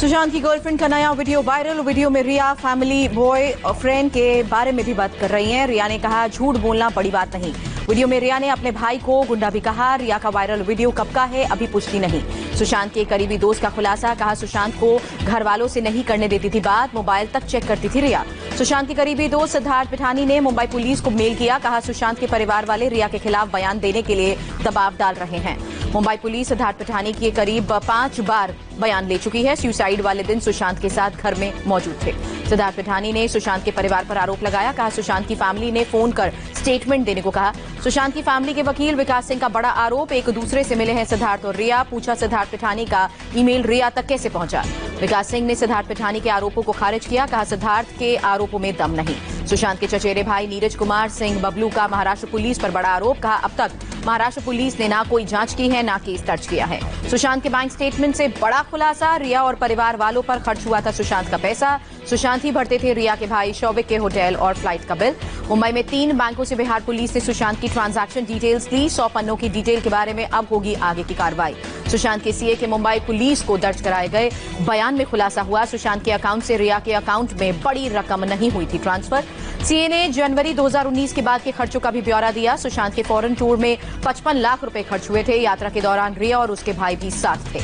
सुशांत की गर्लफ्रेंड का नया वीडियो वायरल। वीडियो में रिया फैमिली बॉय और फ्रेंड के बारे में भी बात कर रही हैं। रिया ने कहा झूठ बोलना बड़ी बात नहीं। वीडियो में रिया ने अपने भाई को गुंडा भी कहा। रिया का वायरल वीडियो कब का है अभी पुष्टि नहीं। सुशांत के करीबी दोस्त का खुलासा, कहा सुशांत को घर वालों से नहीं करने देती थी बात, मोबाइल तक चेक करती थी रिया। सुशांत के करीबी दोस्त सिद्धार्थ पिठानी ने मुंबई पुलिस को मेल किया, कहा सुशांत के परिवार वाले रिया के खिलाफ बयान देने के लिए दबाव डाल रहे हैं। मुंबई पुलिस सिद्धार्थ पिठानी के करीब 5 बार बयान ले चुकी है। सुसाइड वाले दिन सुशांत के साथ घर में मौजूद थे। सिद्धार्थ पिठानी ने सुशांत के परिवार पर आरोप लगाया, कहा सुशांत की फैमिली ने फोन कर स्टेटमेंट देने को कहा। सुशांत की फैमिली के वकील विकास सिंह का बड़ा आरोप, एक दूसरे से मिले हैं सिद्धार्थ और रिया। पूछा सिद्धार्थ पिठानी का ईमेल रिया तक कैसे पहुंचा। विकास सिंह ने सिद्धार्थ पिठानी के आरोपों को खारिज किया, कहा सिद्धार्थ के आरोपों में दम नहीं। सुशांत के चचेरे भाई नीरज कुमार सिंह बबलू का महाराष्ट्र पुलिस पर बड़ा आरोप, कहा अब तक महाराष्ट्र पुलिस ने ना कोई जांच की है ना केस दर्ज किया है। सुशांत के बैंक स्टेटमेंट से बड़ा खुलासा, रिया और परिवार वालों पर खर्च हुआ था सुशांत का पैसा। सुशांत ही भरते थे रिया के भाई शौविक के होटल और फ्लाइट का बिल। मुंबई में 3 बैंकों से बिहार पुलिस ने सुशांत की ट्रांजैक्शन डिटेल्स ली। 100 पन्नों की डिटेल के बारे में अब होगी आगे की कार्रवाई। सुशांत के सीए के मुंबई पुलिस को दर्ज कराए गए बयान में खुलासा हुआ, सुशांत के अकाउंट से रिया के अकाउंट में बड़ी रकम नहीं हुई थी ट्रांसफर। सीए ने जनवरी 2019 के बाद के खर्चों का भी ब्यौरा दिया। सुशांत के फॉरेन टूर में 55 लाख रुपए खर्च हुए थे। यात्रा के दौरान रिया और उसके भाई भी साथ थे।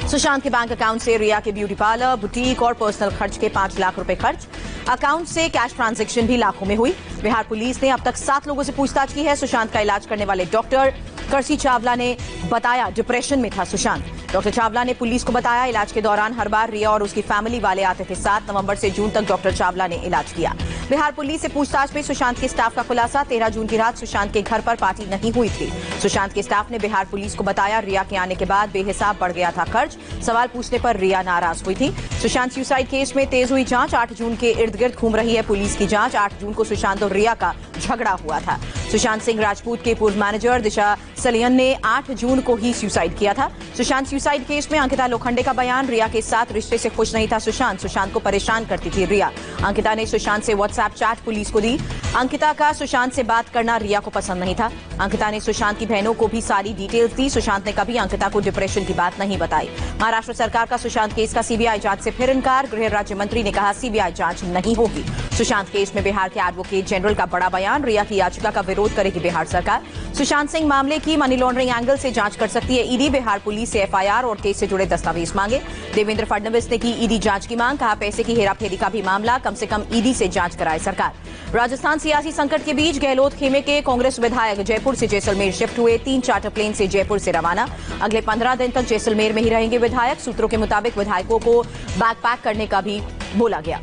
सुशांत के बैंक अकाउंट से रिया के ब्यूटी पार्लर, बुटीक और पर्सनल खर्च के 5 लाख रुपए खर्च। अकाउंट से कैश ट्रांजैक्शन भी लाखों में हुई। बिहार पुलिस ने अब तक 7 लोगों से पूछताछ की है। सुशांत का इलाज करने वाले डॉक्टर कर्सी चावला ने बताया डिप्रेशन में था सुशांत। डॉक्टर चावला ने पुलिस को बताया इलाज के दौरान हर बार रिया और उसकी फैमिली वाले आते थे। 7 नवंबर से जून तक डॉक्टर चावला ने इलाज किया। बिहार पुलिस से पूछताछ में सुशांत के स्टाफ का खुलासा, 13 जून की रात सुशांत के घर पर पार्टी नहीं हुई थी। सुशांत के स्टाफ ने बिहार पुलिस को बताया रिया के आने के बाद बेहिसाब बढ़ गया था खर्च। सवाल पूछने पर रिया नाराज हुई थी। सुशांत सुसाइड केस में तेज हुई जांच, 8 जून के इर्द गिर्द घूम रही है पुलिस की जांच। 8 जून को सुशांत और रिया का झगड़ा हुआ था। सुशांत सिंह राजपूत के पूर्व मैनेजर दिशा सलियन ने 8 जून को ही सुसाइड किया था। सुशांत सुसाइड केस में अंकिता लोखंडे का बयान, रिया के साथ रिश्ते से खुश नहीं था सुशांत को परेशान करती थी रिया। अंकिता ने सुशांत से व्हाट्सएप चैट पुलिस को दी। अंकिता का सुशांत से बात करना रिया को पसंद नहीं था। अंकिता ने सुशांत की बहनों को भी सारी डिटेल्स दी। सुशांत ने कभी अंकिता को डिप्रेशन की बात नहीं बताई। महाराष्ट्र सरकार का सुशांत केस का सीबीआई जांच से फिर इनकार, गृह राज्य मंत्री ने कहा सीबीआई जांच नहीं होगी। सुशांत केस में बिहार के एडवोकेट जनरल का बड़ा बयान, रिया की याचिका का विरोध करेगी बिहार सरकार। सुशांत सिंह मामले की मनी लॉन्ड्रिंग एंगल से जांच कर सकती है ईडी। बिहार पुलिस से एफआईआर और केस से जुड़े दस्तावेज मांगे। देवेंद्र फडणवीस ने की ईडी जांच की मांग, कहा पैसे की हेराफेरी का भी मामला, कम से कम ईडी से जांच कराए सरकार। राजस्थान सियासी संकट के बीच गहलोत खेमे के कांग्रेस विधायक जयपुर से जैसलमेर शिफ्ट हुए। 3 चार्टर प्लेन से जयपुर से रवाना। अगले 15 दिन तक जैसलमेर में ही रहेंगे विधायक। सूत्रों के मुताबिक विधायकों को बैकपैक करने का भी बोला गया।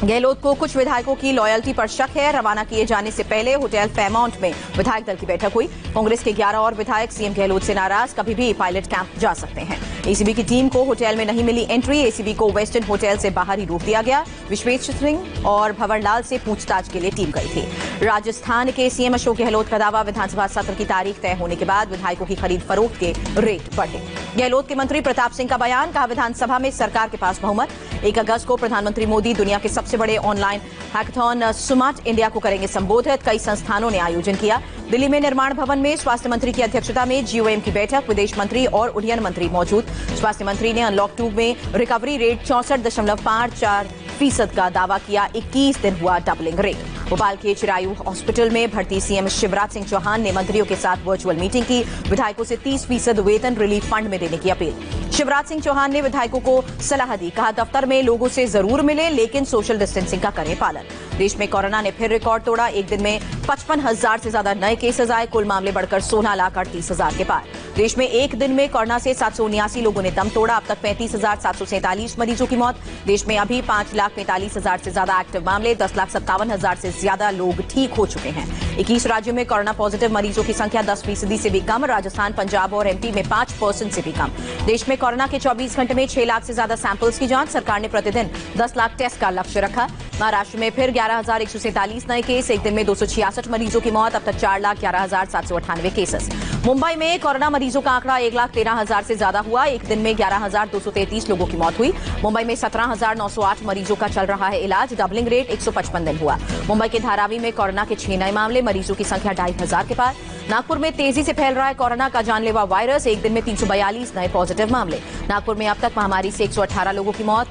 गहलोत को कुछ विधायकों की लॉयल्टी पर शक है। रवाना किए जाने से पहले होटल फेयरमाउंट में विधायक दल की बैठक हुई। कांग्रेस के 11 और विधायक सीएम गहलोत से नाराज, कभी भी पायलट कैंप जा सकते हैं। एसीबी की टीम को होटल में नहीं मिली एंट्री। एसीबी को वेस्टर्न होटल से बाहर ही रोक दिया गया। विश्वेश सिंह और भंवरलाल से पूछताछ के लिए टीम गई थी। राजस्थान के सीएम अशोक गहलोत का दावा, विधानसभा सत्र की तारीख तय होने के बाद विधायकों की खरीद फरोख्त के रेट बढ़े। गहलोत के मंत्री प्रताप सिंह का बयान, कहा विधानसभा में सरकार के पास बहुमत। 1 अगस्त को प्रधानमंत्री मोदी दुनिया के सबसे बड़े ऑनलाइन हैकाथॉन सुमार्ट इंडिया को करेंगे संबोधित। कई संस्थानों ने आयोजन किया। दिल्ली में निर्माण भवन में स्वास्थ्य मंत्री की अध्यक्षता में जीओएम की बैठक, विदेश मंत्री और उड्डयन मंत्री मौजूद। स्वास्थ्य मंत्री ने अनलॉक 2 में रिकवरी रेट 64.54% का दावा किया। 21 दिन हुआ डबलिंग रेट। भोपाल के चिरायू हॉस्पिटल में भर्ती सीएम शिवराज सिंह चौहान ने मंत्रियों के साथ वर्चुअल मीटिंग की। विधायकों से 30% वेतन रिलीफ फंड में देने की अपील। शिवराज सिंह चौहान ने विधायकों को सलाह दी, कहा दफ्तर में लोगों से जरूर मिले लेकिन सोशल डिस्टेंसिंग का करें पालन। देश में कोरोना ने फिर रिकॉर्ड तोड़ा। एक दिन में 55,000 से ज्यादा नए केसेस आए। कुल मामले बढ़कर 16,38,000 के पार। देश में एक दिन में कोरोना से 779 लोगों ने दम तोड़ा। अब तक 35,747 मरीजों की मौत। देश में अभी 5,45,000 से ज्यादा एक्टिव मामले। 10,57,000 से ज्यादा लोग ठीक हो चुके हैं। 21 राज्यों में कोरोना पॉजिटिव मरीजों की संख्या 10% से भी कम। राजस्थान, पंजाब और एमपी में 5% से भी कम। देश में कोरोना के 24 घंटे में 6 लाख से ज्यादा सैंपल्स की जांच। सरकार ने प्रतिदिन 10 लाख टेस्ट का लक्ष्य रखा। महाराष्ट्र में फिर 11,147 नए केस। एक दिन में 266 मरीजों की मौत। अब तक 4,11,798 केसेस। मुंबई में कोरोना मरीजों का आंकड़ा 1,13,000 से ज्यादा हुआ। एक दिन में 11,233 लोगों की मौत हुई। मुंबई में 17,908 मरीजों का चल रहा है इलाज। डबलिंग रेट 155 दिन हुआ। मुंबई के धारावी में कोरोना के 6 नए मामले, मरीजों की संख्या 2,500 के पार। नागपुर में तेजी से फैल रहा है कोरोना का जानलेवा वायरस। एक दिन में 342 नए पॉजिटिव मामले। नागपुर में अब तक महामारी से 118 लोगों की मौत।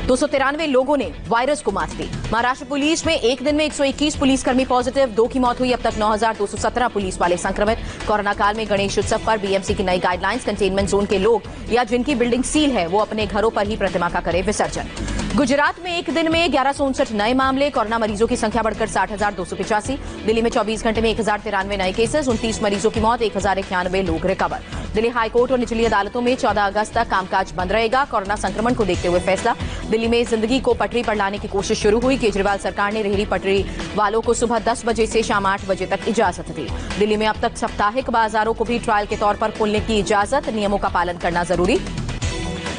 293 लोगों ने वायरस को मात दी। महाराष्ट्र पुलिस में एक दिन में 121 पुलिसकर्मी पॉजिटिव, 2 की मौत हुई। अब तक 9,217 पुलिस वाले संक्रमित। कोरोना काल में गणेश उत्सव पर बीएमसी की नई गाइडलाइंस। कंटेनमेंट जोन के लोग या जिनकी बिल्डिंग सील है वो अपने घरों पर ही प्रतिमा का करें विसर्जन। गुजरात में एक दिन में 1159 नए मामले, कोरोना मरीजों की संख्या बढ़कर 60,285। दिल्ली में 24 घंटे में 1,093 नए केसेस, 29 मरीजों की मौत, 1,091 लोग रिकवर। दिल्ली हाईकोर्ट और निचली अदालतों में 14 अगस्त तक कामकाज बंद रहेगा। कोरोना संक्रमण को देखते हुए फैसला। दिल्ली में जिंदगी को पटरी पर लाने की कोशिश शुरू हुई। केजरीवाल सरकार ने रेहड़ी पटरी वालों को सुबह 10 बजे से शाम 8 बजे तक इजाजत दी। दिल्ली में अब तक साप्ताहिक बाजारों को भी ट्रायल के तौर पर खोलने की इजाजत, नियमों का पालन करना जरूरी।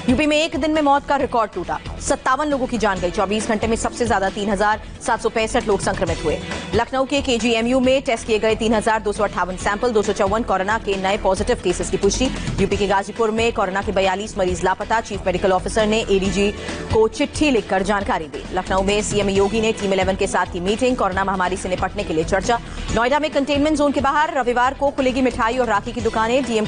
यूपी में एक दिन में मौत का रिकॉर्ड टूटा, 57 लोगों की जान गई। 24 घंटे में सबसे ज्यादा 3,765 लोग संक्रमित हुए। लखनऊ के केजीएमयू में टेस्ट किए गए 3,258 सैंपल, 254 कोरोना के नए पॉजिटिव केसेस की पुष्टि। यूपी के गाजीपुर में कोरोना के 42 मरीज लापता। चीफ मेडिकल ऑफिसर ने एडीजी को चिट्ठी लिखकर जानकारी दी। लखनऊ में सीएम योगी ने टीम 11 के साथ की मीटिंग, कोरोना महामारी से निपटने के लिए चर्चा। नोएडा में कंटेनमेंट जोन के बाहर रविवार को खुलेगी मिठाई और राखी की दुकानें। डीएम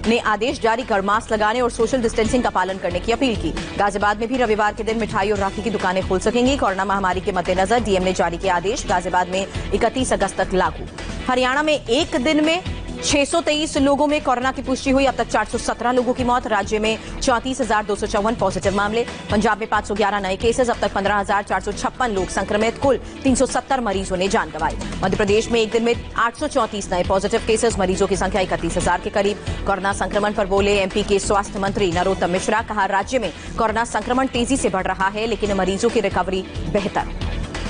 ने आदेश जारी कर मास्क लगाने और सोशल डिस्टेंसिंग का पालन करने की अपील की। गाजियाबाद में भी रविवार के दिन मिठाई और राखी की दुकानें खुल सकेंगी। कोरोना महामारी के मद्देनजर डीएम ने जारी किया आदेश, गाजियाबाद में 31 अगस्त तक लागू। हरियाणा में एक दिन में 623 लोगों में कोरोना की पुष्टि हुई। अब तक 417 लोगों की मौत। राज्य में 34,254 पॉजिटिव मामले। पंजाब में 511 नए केसेस। अब तक 15,456 लोग संक्रमित। कुल 370 मरीजों ने जान गंवाई। मध्य प्रदेश में एक दिन में 834 नए पॉजिटिव केसेस, मरीजों की संख्या 31,000 के करीब। कोरोना संक्रमण पर बोले एमपी के स्वास्थ्य मंत्री नरोत्तम मिश्रा, कहा राज्य में कोरोना संक्रमण तेजी से बढ़ रहा है लेकिन मरीजों की रिकवरी बेहतर।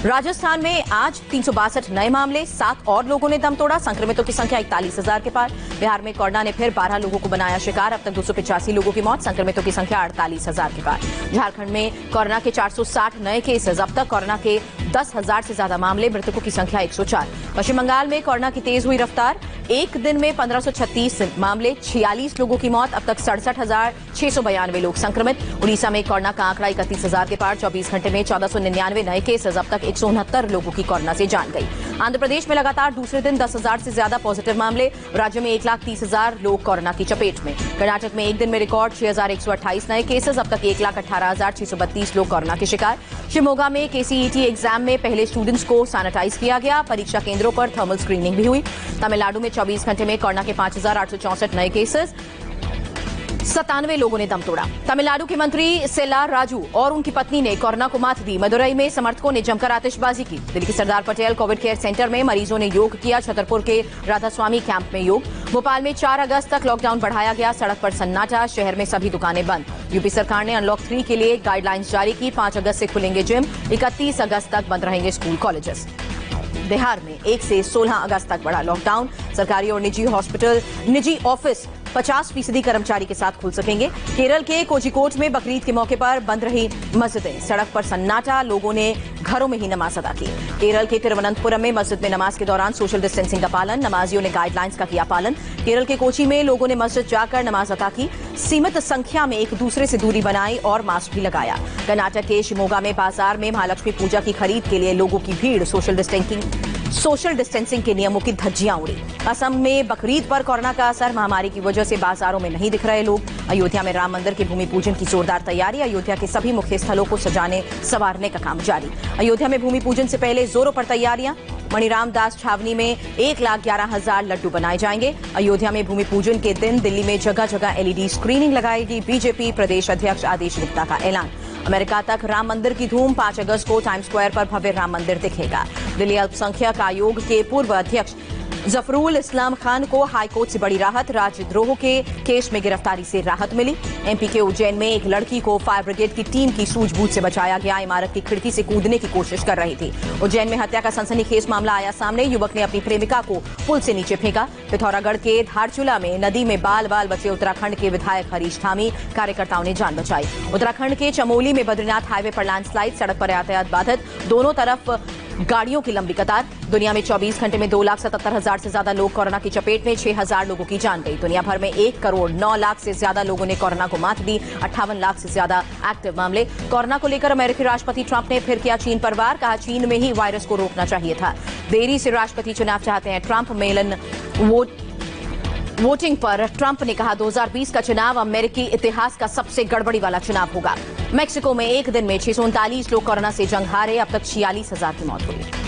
राजस्थान में आज 362 नए मामले, 7 और लोगों ने दम तोड़ा। संक्रमितों की संख्या 41,000 के पार। बिहार में कोरोना ने फिर 12 लोगों को बनाया शिकार। अब तक 285 लोगों की मौत। संक्रमितों की संख्या 48,000 के पार। झारखंड में कोरोना के 460 नए केसेस। अब तक कोरोना के 10,000 से ज्यादा मामले। मृतकों की संख्या 104। पश्चिम बंगाल में कोरोना की तेज हुई रफ्तार। एक दिन में 1536 मामले, 46 लोगों की मौत। अब तक 67,692 लोग संक्रमित। उड़ीसा में कोरोना का आंकड़ा 31,000 के पार। 24 घंटे में 1,499 नए केसेस। अब तक 169 लोगों की कोरोना से जान गई। आंध्र प्रदेश में लगातार दूसरे दिन 10,000 से ज्यादा पॉजिटिव मामले। राज्य में 1,30,000 लोग कोरोना की चपेट में। कर्नाटक में एक दिन में रिकॉर्ड 6,128 नए केसेस। अब तक 1,18,632 लोग कोरोना के शिकार। शिवमोगा में केसीईटी एग्जाम में पहले स्टूडेंट्स को सैनिटाइज किया गया। परीक्षा केंद्रों पर थर्मल स्क्रीनिंग भी हुई। तमिलनाडु में 24 घंटे में कोरोना के 5,864 नए केसेस। 97 लोगों ने दम तोड़ा। तमिलनाडु के मंत्री सेल्लार राजू और उनकी पत्नी ने कोरोना को मात दी। मदुरई में समर्थकों ने जमकर आतिशबाजी की। दिल्ली के Sardar Patel Covid care centre में मरीजों ने योग किया। छतरपुर के राधास्वामी कैंप में योग। भोपाल में 4 अगस्त तक लॉकडाउन बढ़ाया गया। सड़क पर सन्नाटा, शहर में सभी दुकानें बंद। यूपी सरकार ने अनलॉक 3 के लिए गाइडलाइंस जारी की। 5 अगस्त से खुलेंगे जिम। 31 अगस्त तक बंद रहेंगे स्कूल कॉलेजेस। बिहार में 1 से 16 अगस्त तक बढ़ा लॉकडाउन। सरकारी और निजी हॉस्पिटल, निजी ऑफिस 50% कर्मचारी के साथ खुल सकेंगे। केरल के कोझिकोड में बकरीद के मौके पर बंद रही मस्जिदें। सड़क पर सन्नाटा, लोगों ने घरों में ही नमाज अदा की। केरल के तिरुवनंतपुरम में मस्जिद में नमाज के दौरान सोशल डिस्टेंसिंग का पालन। नमाजियों ने गाइडलाइंस का किया पालन। केरल के कोची में लोगों ने मस्जिद जाकर नमाज अदा की। सीमित संख्या में एक दूसरे से दूरी बनाई और मास्क भी लगाया। कर्नाटक के शिमोगा में बाजार में महालक्ष्मी पूजा की खरीद के लिए लोगों की भीड़। सोशल डिस्टेंसिंग के नियमों की धज्जियां उड़ी। असम में बकरीद पर कोरोना का असर। महामारी की वजह से बाजारों में नहीं दिख रहे लोग। अयोध्या में राम मंदिर के भूमि पूजन की जोरदार तैयारी। अयोध्या के सभी मुख्य स्थलों को सजाने संवारने का काम जारी। अयोध्या में भूमि पूजन से पहले जोरों पर तैयारियां। मणिराम दास छावनी में 1,11,000 लड्डू बनाए जाएंगे। अयोध्या में भूमि पूजन के दिन दिल्ली में जगह जगह एलईडी स्क्रीनिंग लगाएगी। बीजेपी प्रदेश अध्यक्ष आदेश गुप्ता का ऐलान। अमेरिका तक राम मंदिर की धूम। 5 अगस्त को टाइम स्क्वायर पर भव्य राम मंदिर दिखेगा। दिल्ली अल्पसंख्यक आयोग के पूर्व अध्यक्ष जफरुल इस्लाम खान को हाईकोर्ट से बड़ी राहत। राजद्रोह के केस में गिरफ्तारी से राहत मिली। एमपी के उज्जैन में एक लड़की को फायर ब्रिगेड की टीम की सूझबूझ से बचाया गया। इमारत की खिड़की से कूदने की कोशिश कर रही थी। उज्जैन में हत्या का सनसनीखेज मामला आया सामने। युवक ने अपनी प्रेमिका को पुल से नीचे फेंका। पिथौरागढ़ के धारचूला में नदी में बाल बाल बचे उत्तराखंड के विधायक हरीश धामी। कार्यकर्ताओं ने जान बचाई। उत्तराखंड के चमोली में बद्रीनाथ हाईवे पर लैंडस्लाइड। सड़क पर यातायात बाधित। दोनों तरफ गाड़ियों की लंबी कतार। दुनिया में 24 घंटे में 2,77,000 से ज्यादा लोग कोरोना की चपेट में, 6,000 लोगों की जान गई। दुनिया भर में 1 करोड़ 9 लाख से ज्यादा लोगों ने कोरोना को मात दी, 58 लाख से ज्यादा एक्टिव मामले। कोरोना को लेकर अमेरिकी राष्ट्रपति ट्रंप ने फिर किया चीन पर वार, कहा चीन में ही वायरस को रोकना चाहिए था। देरी से राष्ट्रपति चुनाव चाहते हैं ट्रंप। मेलन वोटिंग पर ट्रंप ने कहा 2020 का चुनाव अमेरिकी इतिहास का सबसे गड़बड़ी वाला चुनाव होगा। मेक्सिको में एक दिन में 639 लोग कोरोना से जंग हारे, अब तक 46,000 की मौत हुई।